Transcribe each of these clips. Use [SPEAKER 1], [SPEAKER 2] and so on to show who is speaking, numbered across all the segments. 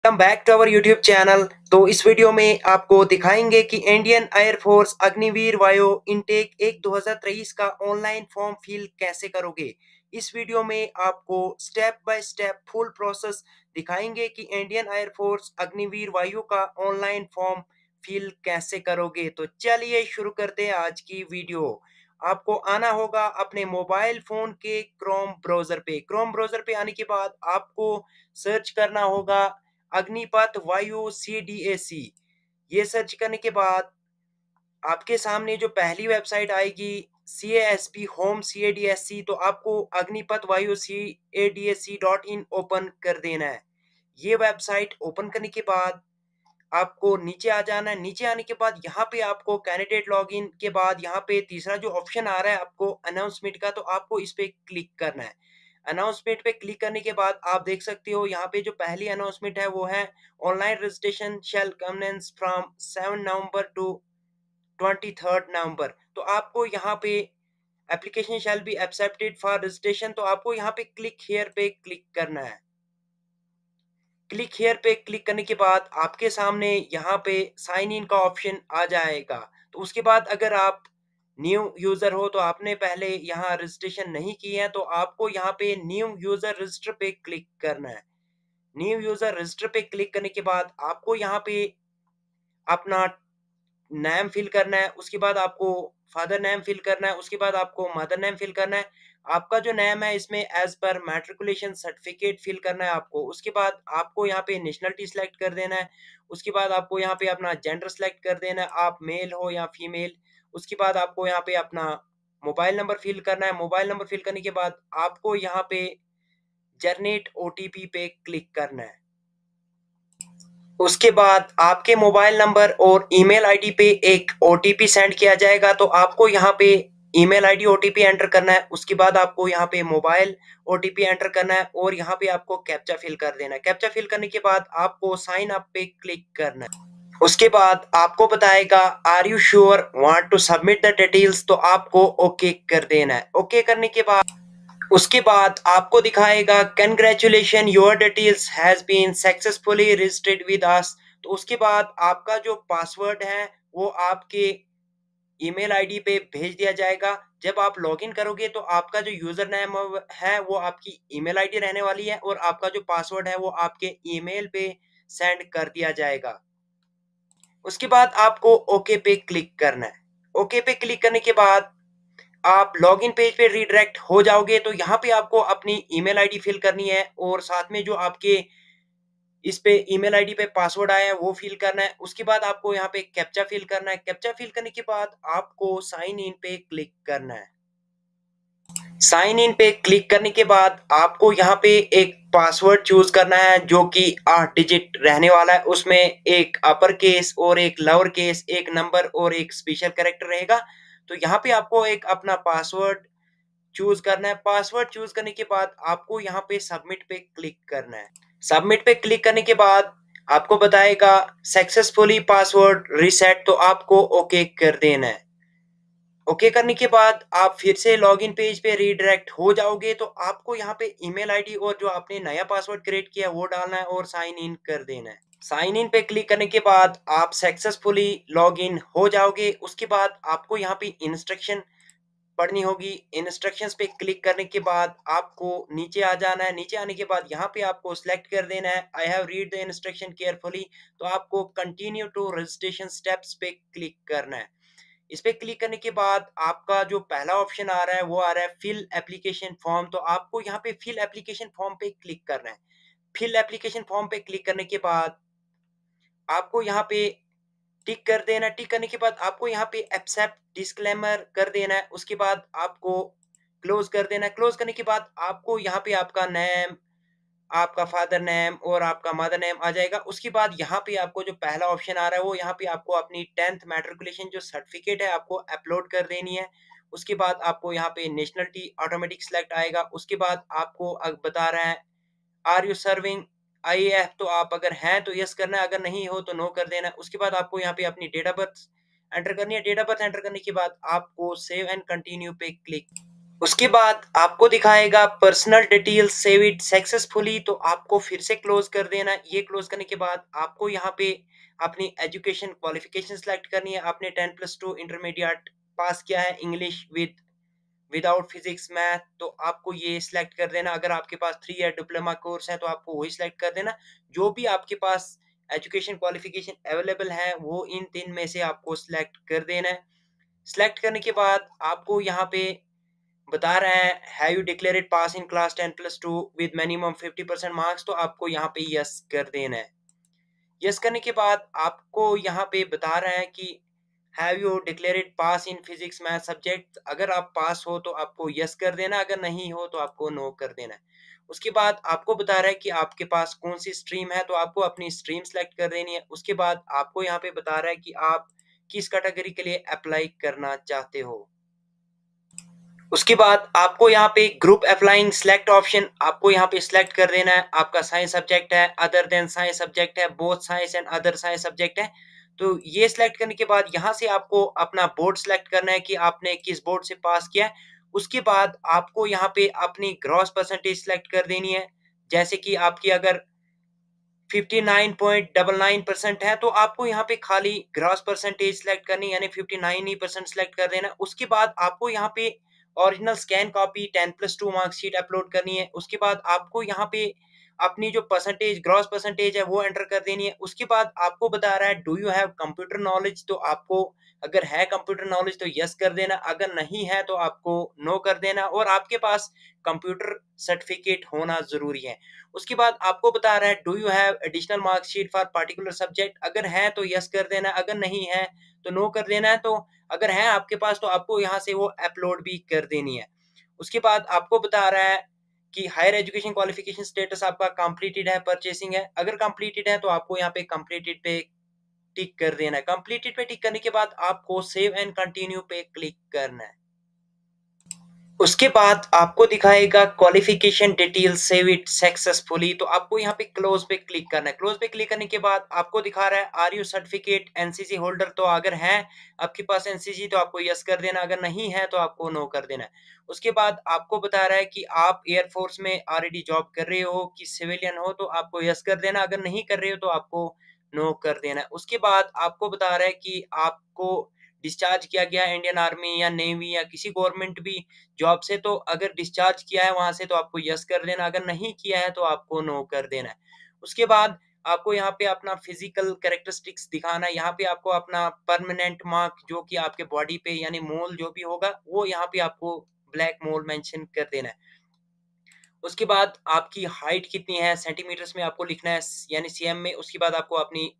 [SPEAKER 1] Welcome back to our YouTube channel. तो इस video में आपको दिखाएंगे कि इंडियन एयरफोर्स अग्निवीर वायु इनटेक 1 2023 का ऑनलाइन फॉर्म फिल कैसे करोगे। इस वीडियो में आपको step by step full process दिखाएंगे कि इंडियन एयरफोर्स अग्निवीर वायु का ऑनलाइन फॉर्म फिल कैसे करोगे। तो चलिए शुरू करते हैं आज की वीडियो। आपको आना होगा अपने मोबाइल फोन के क्रोम ब्राउजर पे आने के बाद आपको सर्च करना होगा अग्निपथ वायु CDAC। ये सर्च करने के बाद आपके सामने जो पहली वेबसाइट आएगी CASP होम CADSC, तो आपको अग्निपथ वायु CADSC.in ओपन कर देना है। ये वेबसाइट ओपन करने के बाद आपको नीचे आ जाना है। नीचे आने के बाद यहाँ पे आपको कैंडिडेट लॉगिन के बाद यहाँ पे तीसरा जो ऑप्शन आ रहा है आपको अनाउंसमेंट का, तो आपको इस पे क्लिक करना है। अनाउंसमेंट पे क्लिक करने के बाद आप देख सकते हो यहाँ पे जो पहली अनाउंसमेंट है वो है online registration shall commence from 7 November to 23 November. तो आपको यहाँ पे application shall be accepted for registration, तो आपको यहाँ पे क्लिक हियर पे क्लिक करना है। क्लिक हियर पे क्लिक करने के बाद आपके सामने यहाँ पे साइन इन का ऑप्शन आ जाएगा। तो उसके बाद अगर आप न्यू यूजर हो तो आपने पहले यहाँ रजिस्ट्रेशन नहीं किया है, तो आपको यहाँ पे न्यू यूजर रजिस्टर पे क्लिक करना है। न्यू यूजर रजिस्टर पे क्लिक करने के बाद आपको यहाँ पे अपना नेम फिल करना है। उसके बाद आपको फादर नेम फिल करना है। उसके बाद आपको मदर नेम फिल करना है। आपका जो नेम है इसमें as per matriculation certificate fill करना है आपको। उसके बाद आपको यहाँ पे नेशनलिटी सिलेक्ट कर देना है। उसके बाद आपको यहाँ पे अपना जेंडर सेलेक्ट कर देना है, आप मेल हो या फीमेल। उसके बाद आपको यहाँ पे अपना मोबाइल नंबर फिल करना है। मोबाइल नंबर फिल करने के बाद आपको यहाँ पे जनरेट OTP पे क्लिक करना है। उसके बाद आपके मोबाइल नंबर और ईमेल आईडी पे एक OTP सेंड किया जाएगा, तो आपको यहाँ पे ईमेल आईडी OTP एंटर करना है। उसके बाद आपको यहाँ पे मोबाइल OTP एंटर करना है और यहाँ पे आपको कैप्चा फिल कर देना है। कैप्चा फिल करने के बाद आपको साइन अप पे क्लिक करना है। उसके बाद आपको बताएगा are you sure want to submit the details, तो आपको ओके कर देना है। ओके करने के बाद उसके बाद आपको दिखाएगा congratulation your details has been successfully registered with us. तो उसके बाद आपका जो पासवर्ड है वो आपके ईमेल आईडी पे भेज दिया जाएगा। जब आप लॉगिन करोगे तो आपका जो यूजर नेम है वो आपकी ईमेल आईडी रहने वाली है और आपका जो पासवर्ड है वो आपके ईमेल पे सेंड कर दिया जाएगा। उसके बाद आपको ओके पे क्लिक करना है। ओके पे क्लिक करने के बाद आप लॉगिन पेज पे रीडायरेक्ट हो जाओगे। तो यहाँ पे आपको अपनी ईमेल आईडी फिल करनी है और साथ में जो आपके इस पे ईमेल आईडी पे पासवर्ड आया है वो फिल करना है। उसके बाद आपको यहाँ पे कैप्चा फिल करना है। कैप्चा फिल करने के बाद आपको साइन इन पे क्लिक करना है। साइन इन पे क्लिक करने के बाद आपको यहाँ पे एक पासवर्ड चूज करना है जो कि 8 डिजिट रहने वाला है। उसमें एक अपर केस और एक लोअर केस, एक नंबर और एक स्पेशल कैरेक्टर रहेगा। तो यहाँ पे आपको एक अपना पासवर्ड चूज करना है। पासवर्ड चूज करने के बाद आपको यहाँ पे सबमिट पे क्लिक करना है। सबमिट पे क्लिक करने के बाद आपको बताएगा सक्सेसफुली पासवर्ड रीसेट, तो आपको ओके कर देना है। ओके करने के बाद आप फिर से लॉगिन पेज पे रीडायरेक्ट हो जाओगे। तो आपको यहाँ पे ईमेल आईडी और जो आपने नया पासवर्ड क्रिएट किया वो डालना है और साइन इन कर देना है। साइन इन पे क्लिक करने के बाद आप सक्सेसफुली लॉगिन हो जाओगे। उसके बाद आपको यहाँ पे इंस्ट्रक्शन पढ़नी होगी। इंस्ट्रक्शंस पे क्लिक करने के बाद आपको नीचे आ जाना है। नीचे आने के बाद यहाँ पे आपको सिलेक्ट कर देना है I have read the instruction carefully, तो आपको कंटिन्यू टू रजिस्ट्रेशन स्टेप्स पे क्लिक करना है। इस पे क्लिक करने के बाद आपका जो पहला ऑप्शन आ रहा है वो आ रहा है फिल एप्लीकेशन फॉर्म, तो आपको यहाँ पे फिल एप्लीकेशन फॉर्म पे क्लिक करना है। फिल एप्लीकेशन फॉर्म पे क्लिक करने के बाद आपको यहाँ पे टिक कर देना है। टिक करने के बाद आपको यहाँ पे एक्सेप्ट डिस्क्लेमर कर देना है। उसके बाद आपको क्लोज कर देना है। क्लोज करने के बाद आपको यहाँ पे आपका नेम, आपका फादर नेम और आपका मदर नेम आ जाएगा। उसके बाद यहाँ पे आपको जो पहला ऑप्शन आ रहा है वो यहाँ पे आपको अपनी 10th मैट्रिकुलेशन जो सर्टिफिकेट है आपको अपलोड कर देनी है। उसके बाद आपको यहाँ पे नेशनलिटी ऑटोमेटिक सिलेक्ट आएगा। उसके बाद आपको बता रहा है आर यू सर्विंग IAF, तो आप अगर हैं तो यस करना है, अगर नहीं हो तो नो कर देना है। उसके बाद आपको यहाँ पे अपनी डेट ऑफ बर्थ एंटर करनी है। डेट ऑफ बर्थ एंटर करने के बाद आपको सेव एंड कंटिन्यू पे क्लिक उसके बाद आपको दिखाएगा personal detail save it successfully, तो आपको फिर से क्लोज कर देना है। ये क्लोज करने के बाद आपको यहाँ पे अपनी एजुकेशन क्वालिफिकेशन सेलेक्ट करनी है। आपने 10+2 इंटरमीडिएट पास किया है इंग्लिश विदाउट फिजिक्स मैथ, तो आपको ये सिलेक्ट कर देना। अगर आपके पास 3 ईयर डिप्लोमा कोर्स है तो आपको वही सिलेक्ट कर देना। जो भी आपके पास एजुकेशन क्वालिफिकेशन अवेलेबल है वो इन 3 में से आपको सिलेक्ट कर देना है। सिलेक्ट करने के बाद आपको यहाँ पे बता रहा है have you declared pass in class 10+2 with minimum 50% marks, तो आपको यहाँ पे यस कर देना है। यस करने के बाद आपको यहाँ पे बता रहा है कि have you declared pass in physics math subject, अगर आप पास हो तो आपको यस कर देना, अगर नहीं हो तो आपको नो कर देना है। उसके बाद आपको बता रहा है कि आपके पास कौन सी स्ट्रीम है, तो आपको अपनी स्ट्रीम सेलेक्ट कर देनी है। उसके बाद आपको यहाँ पे बता रहा है कि आप किस कैटेगरी के लिए अप्लाई करना चाहते हो। उसके बाद आपको यहाँ पे ग्रुप अप्लाइंग सिलेक्ट ऑप्शन आपको यहाँ पे सिलेक्ट कर देना है। आपका साइंस सब्जेक्ट है, अदर देन साइंस सब्जेक्ट है, both science and other science subject है। तो ये सिलेक्ट करने के बाद यहाँ से आपको अपना बोर्ड सिलेक्ट करना है कि आपने किस बोर्ड से पास किया है। उसके बाद आपको यहाँ पे अपनी ग्रॉस परसेंटेज सिलेक्ट कर देनी है। जैसे कि आपकी अगर 59.99% है तो आपको यहाँ पे खाली ग्रॉस परसेंटेज सिलेक्ट करनी है, यानी 59 ही परसेंट सिलेक्ट कर देना। उसके बाद आपको यहाँ पे original scan copy 10+2 marksheet upload करनी है। उसके बाद आपको यहाँ पे अपनी जो परसेंटेज ग्रॉस परसेंटेज है वो एंटर कर देनी है। उसके बाद आपको बता रहा है do you have computer knowledge, तो आपको अगर है कंप्यूटर नॉलेज तो यस कर देना, अगर नहीं है तो आपको नो कर देना, और आपके पास कंप्यूटर सर्टिफिकेट होना जरूरी है। उसके बाद आपको बता रहा है do you have additional marksheet for particular subject, अगर है तो यस कर देना, अगर नहीं है तो नो कर देना है। तो अगर है आपके पास तो आपको यहाँ से वो अपलोड भी कर देनी है। उसके बाद आपको बता रहा है कि हायर एजुकेशन क्वालिफिकेशन स्टेटस आपका कंप्लीटेड है, परचेसिंग है, अगर कंप्लीटेड है तो आपको यहाँ पे कंप्लीटेड पे टिक कर देना है। कंप्लीटेड पे टिक करने के बाद आपको सेव एंड कंटिन्यू पे क्लिक करना है। उसके बाद आपको दिखाएगा qualification detail save it successfully, तो आपको यहाँ पे क्लोज पे क्लिक करना है। क्लोज पे क्लिक करने के बाद आपको दिखा रहा है are you certificate NCC holder, तो अगर है आपके पास एनसीसी तो आपको यस कर देना, अगर नहीं है तो आपको नो कर देना है। उसके बाद आपको बता रहा है कि आप एयरफोर्स में ऑलरेडी जॉब कर रहे हो कि सिविलियन हो, तो आपको यस कर देना, अगर नहीं कर रहे हो तो आपको नो कर देना है। उसके बाद आपको बता रहा है कि आपको डिस्चार्ज किया गया इंडियन आर्मी या नेवी या किसी गवर्नमेंट भी जॉब से, तो अगर डिस्चार्ज किया है वहां से तो आपको यस कर देना, अगर नहीं किया है तो आपको नो कर देना है। उसके बाद आपको यहाँ पे अपना फिजिकल कैरेक्टरिस्टिक्स दिखाना है। यहाँ पे आपको अपना परमानेंट मार्क जो कि आपके बॉडी पे यानी मोल जो भी होगा वो यहाँ पे आपको ब्लैक मोल मेंशन कर देना है। उसके बाद आपकी हाइट कितनी है सेंटीमीटर्स में आपको लिखना है, यानी सीएम में। उसके बाद आपको अपनी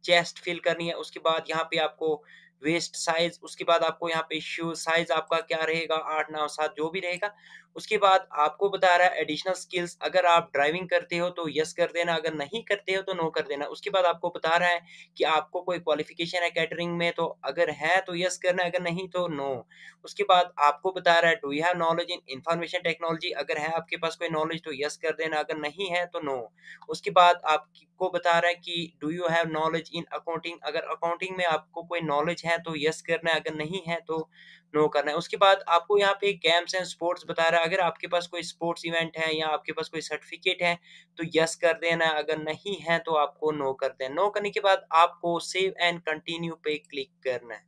[SPEAKER 1] चेस्ट फिल करनी है। उसके बाद यहाँ पे आपको वेस्ट साइज, उसके बाद आपको यहाँ पे शू साइज आपका क्या रहेगा 8 9 7 जो भी रहेगा। उसके बाद आपको बता रहा है एडिशनल स्किल्स, अगर आप ड्राइविंग करते हो तो यस कर देना, अगर नहीं करते हो तो नो कर देना। उसके बाद आपको बता रहा है कि आपको कोई क्वालिफिकेशन है कैटरिंग में, तो अगर है तो यस करना, अगर नहीं तो नो। उसके बाद आपको बता रहा है do you have knowledge in information technology, अगर है आपके पास कोई नॉलेज तो यस कर देना, अगर नहीं है तो नो। उसके बाद आपको बता रहा है कि do you have knowledge in accounting, अगर अकाउंटिंग में आपको कोई नॉलेज है तो यस करना है, अगर नहीं है तो नो करना है। उसके बाद आपको यहाँ पे गेम्स एंड स्पोर्ट्स बता रहा है, अगर आपके पास कोई स्पोर्ट्स इवेंट है या आपके पास कोई सर्टिफिकेट है तो यस कर देना है, अगर नहीं है तो आपको नो कर देना। नो करने के बाद आपको सेव एंड कंटिन्यू पे क्लिक करना है।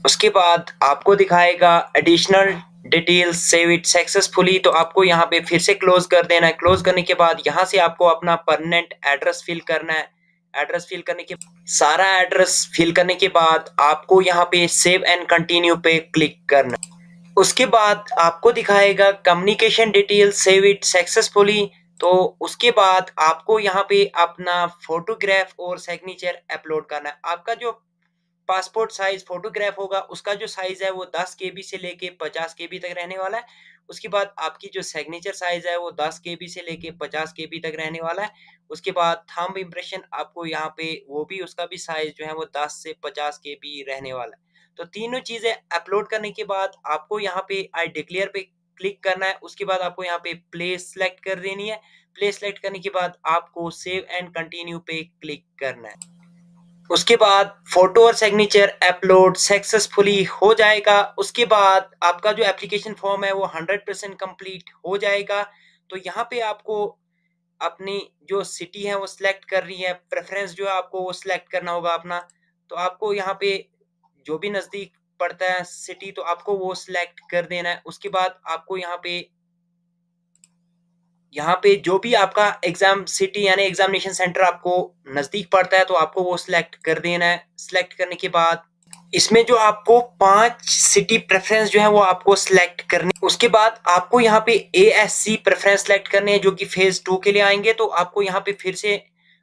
[SPEAKER 1] उसके बाद आपको दिखाएगा additional details save it successfully, तो आपको यहाँ पे फिर से क्लोज कर देना है। क्लोज करने के बाद यहाँ से आपको अपना परमानेंट एड्रेस फिल करना है। एड्रेस फिल करने के सारा एड्रेस फिल करने के बाद आपको यहाँ पे सेव एंड कंटिन्यू पे क्लिक करना है। उसके बाद आपको दिखाएगा communication detail save it successfully, तो उसके बाद आपको यहाँ पे अपना फोटोग्राफ और सिग्नेचर अपलोड करना है। आपका जो पासपोर्ट साइज फोटोग्राफ होगा उसका जो साइज है वो 10 केबी से लेके 50 केबी तक रहने वाला है। उसके बाद आपकी जो सिग्नेचर साइज है वो 10 केबी से लेके 50 केबी तक रहने वाला है। उसके बाद थंब इम्प्रेशन आपको यहाँ पे वो भी उसका भी साइज जो है वो 10 से 50 केबी रहने वाला है। तो तीनों चीजें अपलोड करने के बाद आपको यहाँ पे आई डिक्लेयर पे क्लिक करना है। उसके बाद आपको यहाँ पे प्लेस सेलेक्ट कर देनी है। प्लेस सेलेक्ट करने के बाद आपको सेव एंड कंटिन्यू पे क्लिक करना है। उसके बाद फोटो और सिग्नेचर अपलोड सक्सेसफुली हो जाएगा। उसके बाद आपका जो एप्लीकेशन फॉर्म है वो 100% कंप्लीट हो जाएगा। तो यहाँ पे आपको अपनी जो सिटी है वो सिलेक्ट करनी है, प्रेफरेंस जो है आपको वो सिलेक्ट करना होगा अपना। तो आपको यहाँ पे जो भी नज़दीक पड़ता है सिटी तो आपको वो सिलेक्ट कर देना है। उसके बाद आपको यहाँ पे जो भी आपका एग्जाम सिटी यानी एग्जामिनेशन सेंटर आपको नज़दीक पड़ता है तो आपको वो सिलेक्ट कर देना है। सिलेक्ट करने के बाद इसमें जो आपको 5 सिटी प्रेफ़रेंस जो है वो आपको सिलेक्ट करनी। उसके बाद आपको यहाँ पे एएससी प्रेफ़रेंस सिलेक्ट करने हैं जो कि फ़ेज़ 2 के लिए आएँगे। तो आपको यहाँ पे फिर से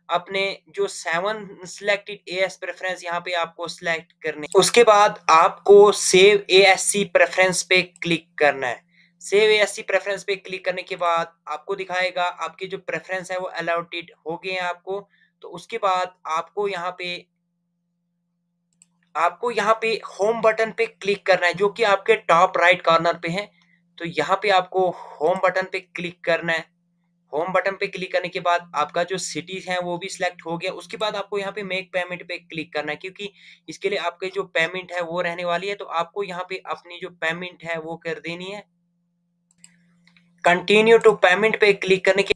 [SPEAKER 1] अपने जो 7 सिलेक्टेड एएस प्रेफ़रेंस यहाँ पे आपको सिलेक्ट करने। उसके बाद आपको सेव एएससी प्रेफ़रेंस पे क्लिक करना है। सेव एएससी प्रेफ़रेंस पे क्लिक करने के बाद आपको दिखाएगा आपके जो प्रेफ़रेंस है वो अलॉटेड हो गए हैं आपको। तो उसके बाद आपको यहाँ पे होम बटन पे क्लिक करना है जो कि आपके टॉप राइट कॉर्नर पे है। तो यहाँ पे आपको होम बटन पे क्लिक करना है। होम बटन पे क्लिक करने के बाद आपका जो सिटीज़ है वो भी सिलेक्ट हो गया। उसके बाद आपको यहाँ पे मेक पेमेंट पे क्लिक करना है क्योंकि इसके लिए आपकी जो पेमेंट है वो रहने वाली है। तो आपको यहाँ पे अपनी जो पेमेंट है वो कर देनी है। कंटिन्यू टू पेमेंट पे क्लिक करने के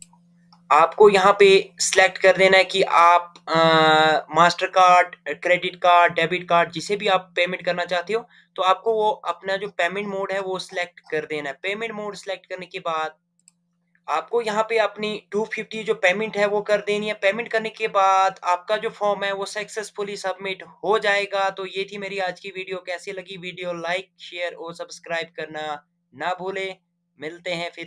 [SPEAKER 1] आपको यहाँ पे सिलेक्ट कर देना है कि आप master card, credit card, debit card जिसे भी आप पेमेंट करना चाहते हो, तो आपको वो अपना जो पेमेंट मोड है वो सिलेक्ट कर देना है। पेमेंट मोड सिलेक्ट करने के बाद आपको यहाँ पे अपनी 250 जो पेमेंट है वो कर देनी है। पेमेंट करने के बाद आपका जो फॉर्म है वो सक्सेसफुली सबमिट हो जाएगा। तो ये थी मेरी आज की वीडियो। कैसी लगी वीडियो लाइक, शेयर और सब्सक्राइब करना ना भूलें। मिलते हैं फिर।